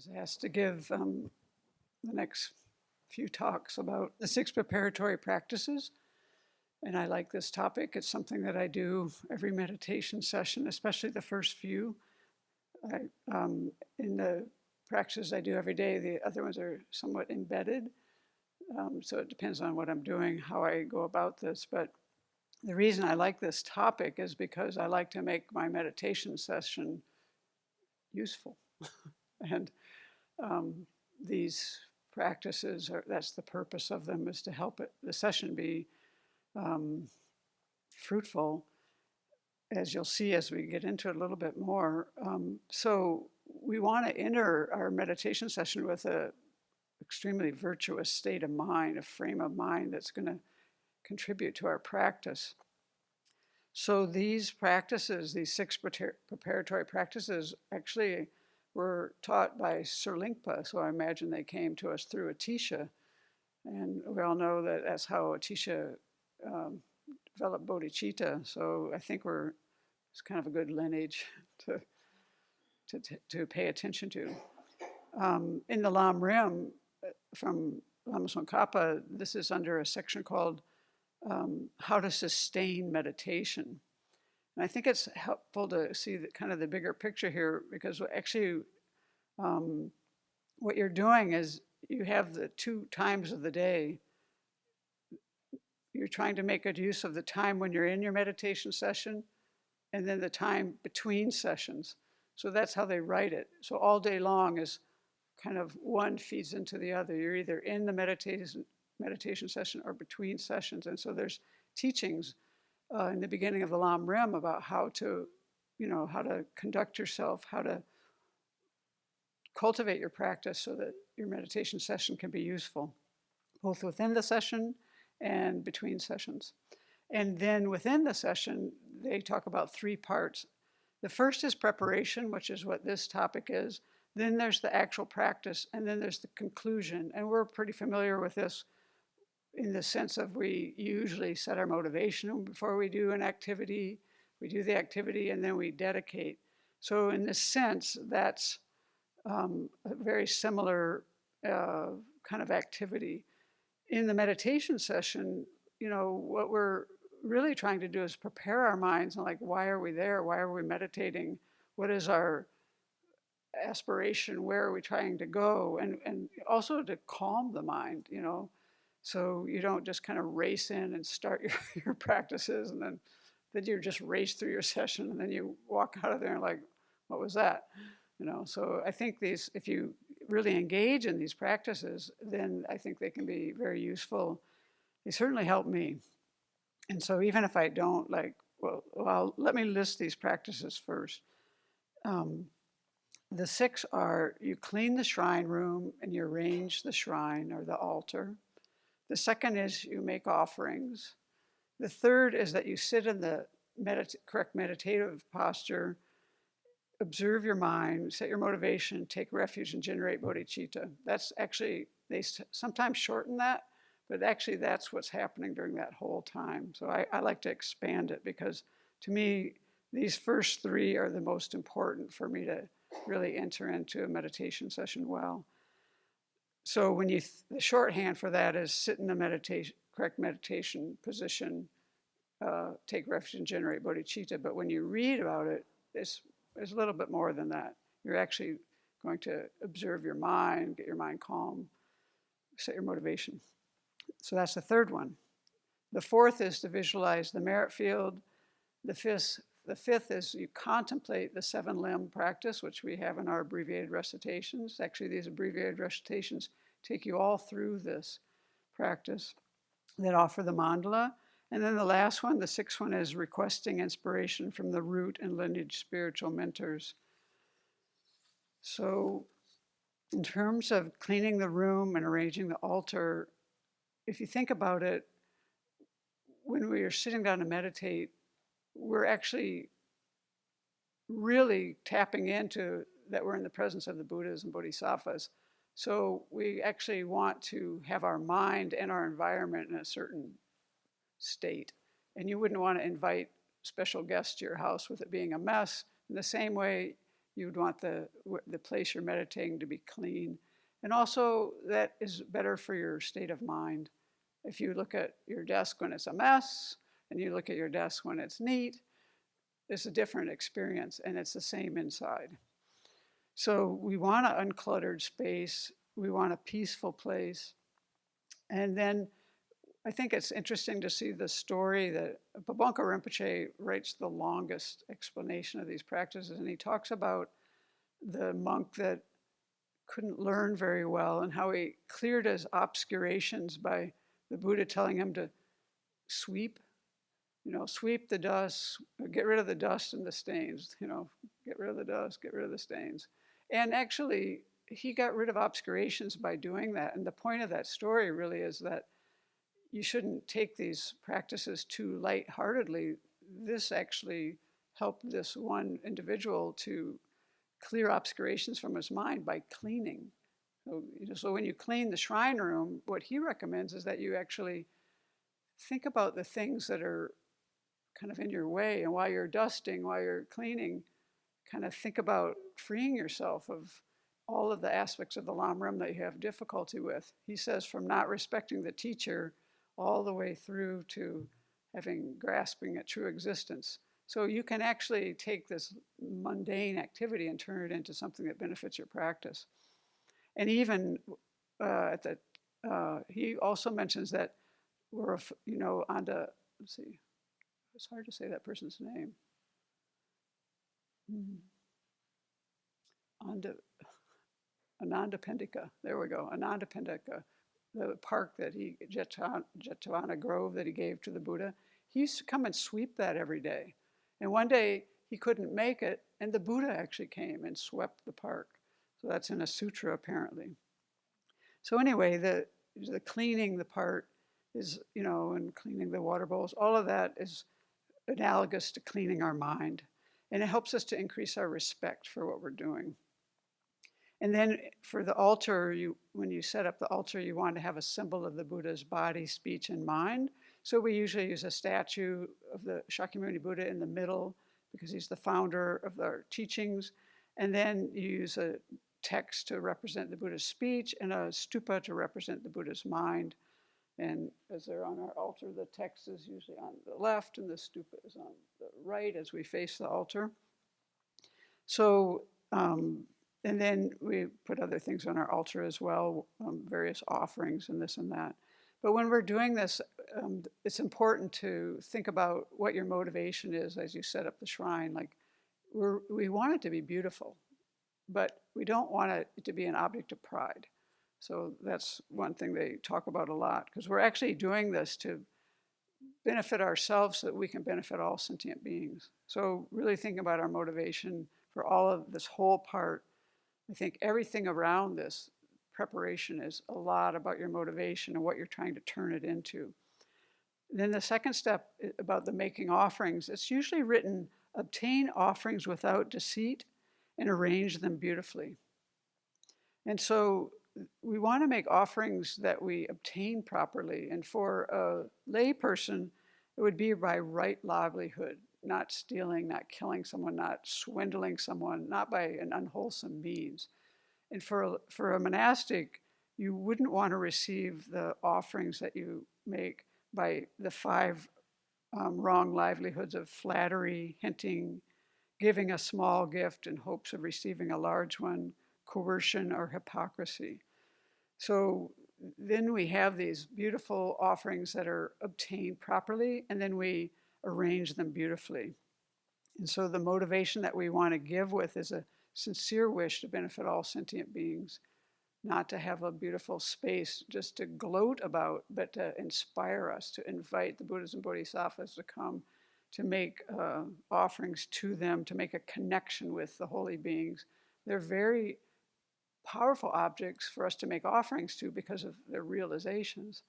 was asked to give the next few talks about the 6 preparatory practices. And I like this topic. It's something that I do every meditation session, especially the first few. In the practices I do every day, the other ones are somewhat embedded. So it depends on what I'm doing, how I go about this. But the reason I like this topic is because I like to make my meditation session useful. And these practices, that's the purpose of them, is to help the session be fruitful, as you'll see as we get into it a little bit more. So we want to enter our meditation session with an extremely virtuous state of mind, a frame of mind that's going to contribute to our practice. So these practices, these 6 preparatory practices, actually were taught by Sir Lingpa, so I imagine they came to us through Atisha. And we all know that that's how Atisha developed bodhicitta, so I think it's kind of a good lineage to pay attention to. In the Lam Rim, from Lama Tsongkhapa, this is under a section called How to Sustain Meditation. And I think it's helpful to see the bigger picture here, because actually what you're doing is you have the 2 times of the day. You're trying to make good use of the time when you're in your meditation session and then the time between sessions. So that's how they write it. So all day long is kind of one feeds into the other. You're either in the meditation session or between sessions. And so there's teachings in the beginning of the Lam Rim about how to conduct yourself, how to cultivate your practice so that your meditation session can be useful, both within the session and between sessions. And then within the session, they talk about 3 parts. The first is preparation, which is what this topic is. Then there's the actual practice, and then there's the conclusion. And we're pretty familiar with this in the sense of we usually set our motivation before we do an activity. We do the activity, and then we dedicate. So in this sense, that's a very similar kind of activity. In the meditation session, what we're really trying to do is prepare our minds on, like, why are we there? Why are we meditating? What is our aspiration? Where are we trying to go? And also to calm the mind, so you don't just kind of race in and start your practices and then you just race through your session and then you walk out of there and like, what was that? So I think if you really engage in these practices, then I think they can be very useful. They certainly help me. And so even if I don't let me list these practices first. The 6 are: you clean the shrine room and you arrange the shrine or the altar. The second is you make offerings. The third is that you sit in the correct meditative posture, observe your mind, set your motivation, take refuge, and generate bodhicitta. That's actually, they sometimes shorten that, but actually that's what's happening during that whole time. So I like to expand it, because to me, these first 3 are the most important for me to really enter into a meditation session well. So when the shorthand for that is sit in the correct meditation position, take refuge and generate bodhicitta. But when you read about it, it's a little bit more than that. You're actually going to observe your mind, get your mind calm, set your motivation. So that's the third one. The fourth is to visualize the merit field. The fifth is you contemplate the 7-limb practice, which we have in our abbreviated recitations. Actually, these abbreviated recitations take you all through this practice that offer the mandala. And then the last one, the 6th one, is requesting inspiration from the root and lineage spiritual mentors. So in terms of cleaning the room and arranging the altar, if you think about it, when we are sitting down to meditate, we're actually really tapping into that we're in the presence of the Buddhas and Bodhisattvas. So we actually want to have our mind and our environment in a certain state. And you wouldn't want to invite special guests to your house with it being a mess. In the same way, You would want the place you're meditating to be clean. And also that is better for your state of mind. If you look at your desk when it's a mess and you look at your desk when it's neat, it's a different experience, and it's the same inside. So we want an uncluttered space. We want a peaceful place. And then I think it's interesting to see the story that Pabanka Rinpoche writes the longest explanation of these practices, and he talks about the monk that couldn't learn very well and how he cleared his obscurations by the Buddha telling him to sweep, sweep the dust, get rid of the dust and the stains, get rid of the dust, get rid of the stains. And actually, he got rid of obscurations by doing that. And the point of that story really is that you shouldn't take these practices too lightheartedly. This actually helped this one individual to clear obscurations from his mind by cleaning. So when you clean the shrine room, what he recommends is that you actually think about the things that are kind of in your way, and while you're dusting, while you're cleaning, kind of think about freeing yourself of all of the aspects of the lamrim that you have difficulty with. He says from not respecting the teacher all the way through to grasping at true existence. So you can actually take this mundane activity and turn it into something that benefits your practice. And even he also mentions that we're, on the, let's see, it's hard to say that person's name. Ananda Pendika, there we go, Ananda Pendika, the park that Jetavana Grove that he gave to the Buddha, he used to come and sweep that every day. And one day he couldn't make it, and the Buddha actually came and swept the park. So that's in a sutra apparently. So anyway, the cleaning the part is, and cleaning the water bowls, all of that is analogous to cleaning our mind. And it helps us to increase our respect for what we're doing. And then for the altar, when you set up the altar, you want to have a symbol of the Buddha's body, speech, and mind. So we usually use a statue of the Shakyamuni Buddha in the middle because he's the founder of our teachings. And then you use a text to represent the Buddha's speech and a stupa to represent the Buddha's mind. And as they're on our altar, the text is usually on the left and the stupa is on the right as we face the altar. So, and then we put other things on our altar as well, various offerings and this and that. But when we're doing this, it's important to think about what your motivation is as you set up the shrine. Like, we want it to be beautiful, but we don't want it to be an object of pride. So that's one thing they talk about a lot, because we're actually doing this to benefit ourselves so that we can benefit all sentient beings. So really thinking about our motivation for all of this whole part. I think everything around this preparation is a lot about your motivation and what you're trying to turn it into. And then the second step about the making offerings, it's usually written, obtain offerings without deceit and arrange them beautifully. And so we want to make offerings that we obtain properly. And for a lay person, it would be by right livelihood, not stealing, not killing someone, not swindling someone, not by an unwholesome means. And for a monastic, you wouldn't want to receive the offerings that you make by the 5 wrong livelihoods of flattery, hinting, giving a small gift in hopes of receiving a large one, coercion, or hypocrisy. So then we have these beautiful offerings that are obtained properly, and then we arrange them beautifully. And so the motivation that we want to give with is a sincere wish to benefit all sentient beings, not to have a beautiful space just to gloat about, but to inspire us, to invite the Buddhas and Bodhisattvas to come, to make offerings to them, to make a connection with the holy beings. They're very powerful objects for us to make offerings to because of their realizations.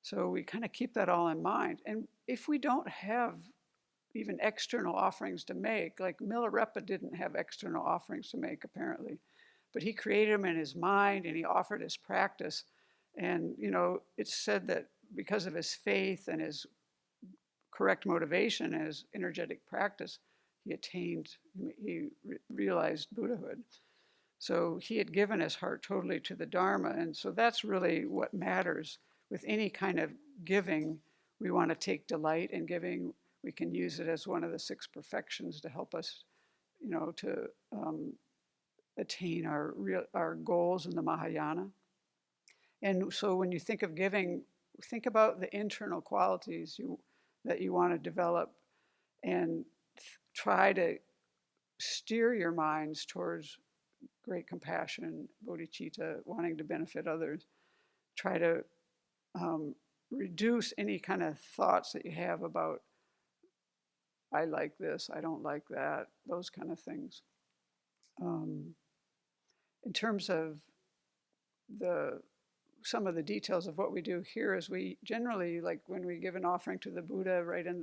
So we kind of keep that all in mind. And if we don't have even external offerings to make, like Milarepa didn't have external offerings to make apparently, but he created them in his mind and he offered his practice. And it's said that because of his faith and his correct motivation and his energetic practice, he realized Buddhahood. So he had given his heart totally to the Dharma. And so that's really what matters. With any kind of giving, we want to take delight in giving. We can use it as one of the 6 perfections to help us, to attain our goals in the Mahayana. And so when you think of giving, think about the internal qualities that you want to develop, and try to steer your minds towards great compassion, bodhicitta, wanting to benefit others. Try to reduce any kind of thoughts that you have about, I like this, I don't like that, those kind of things. In terms of some of the details of what we do here is we generally, like when we give an offering to the Buddha, right in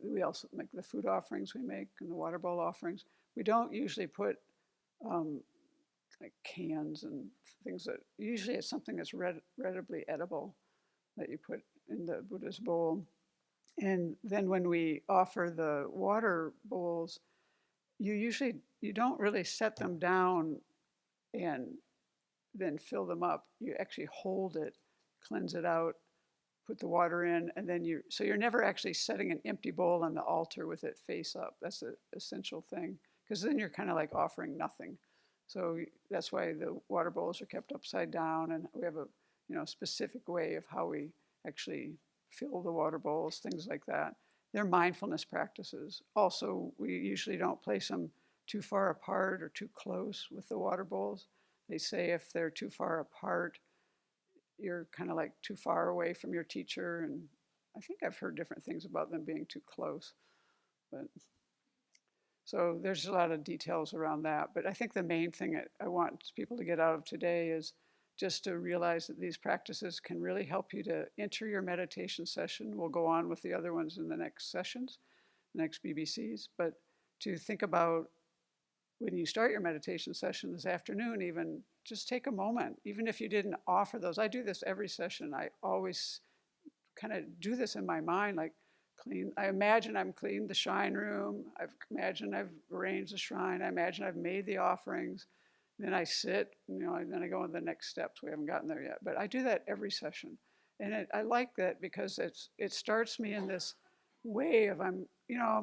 we also make the food offerings we make and the water bowl offerings. We don't usually put like cans and things that, usually it's something that's readily edible that you put in the Buddha's bowl. And then when we offer the water bowls, you don't really set them down and then fill them up. You actually hold it, cleanse it out, put the water in, and then so you're never actually setting an empty bowl on the altar with it face up. That's an essential thing, because then you're kind of like offering nothing. So that's why the water bowls are kept upside down, and we have a specific way of how we actually fill the water bowls, things like that. They're mindfulness practices. Also, we usually don't place them too far apart or too close with the water bowls. They say if they're too far apart, you're kind of like too far away from your teacher, and I think I've heard different things about them being too close. But so there's a lot of details around that. But I think the main thing I want people to get out of today is just to realize that these practices can really help you to enter your meditation session. We'll go on with the other ones in the next sessions, next BBCs. But to think about when you start your meditation session this afternoon, even just take a moment, even if you didn't offer those. I do this every session. I always kind of do this in my mind, like I imagine I'm cleaning the shrine room. I imagine I've arranged the shrine. I imagine I've made the offerings. Then I sit, and then I go on the next steps. We haven't gotten there yet, but I do that every session. And I like that because it starts me in this way of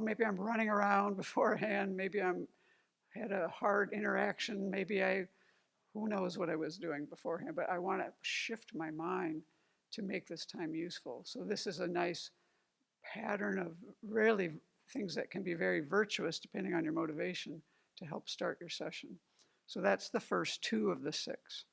maybe I'm running around beforehand. Maybe had a hard interaction. Maybe who knows what I was doing beforehand, but I want to shift my mind to make this time useful. So this is a nice pattern of really things that can be very virtuous depending on your motivation to help start your session. So that's the first 2 of the 6.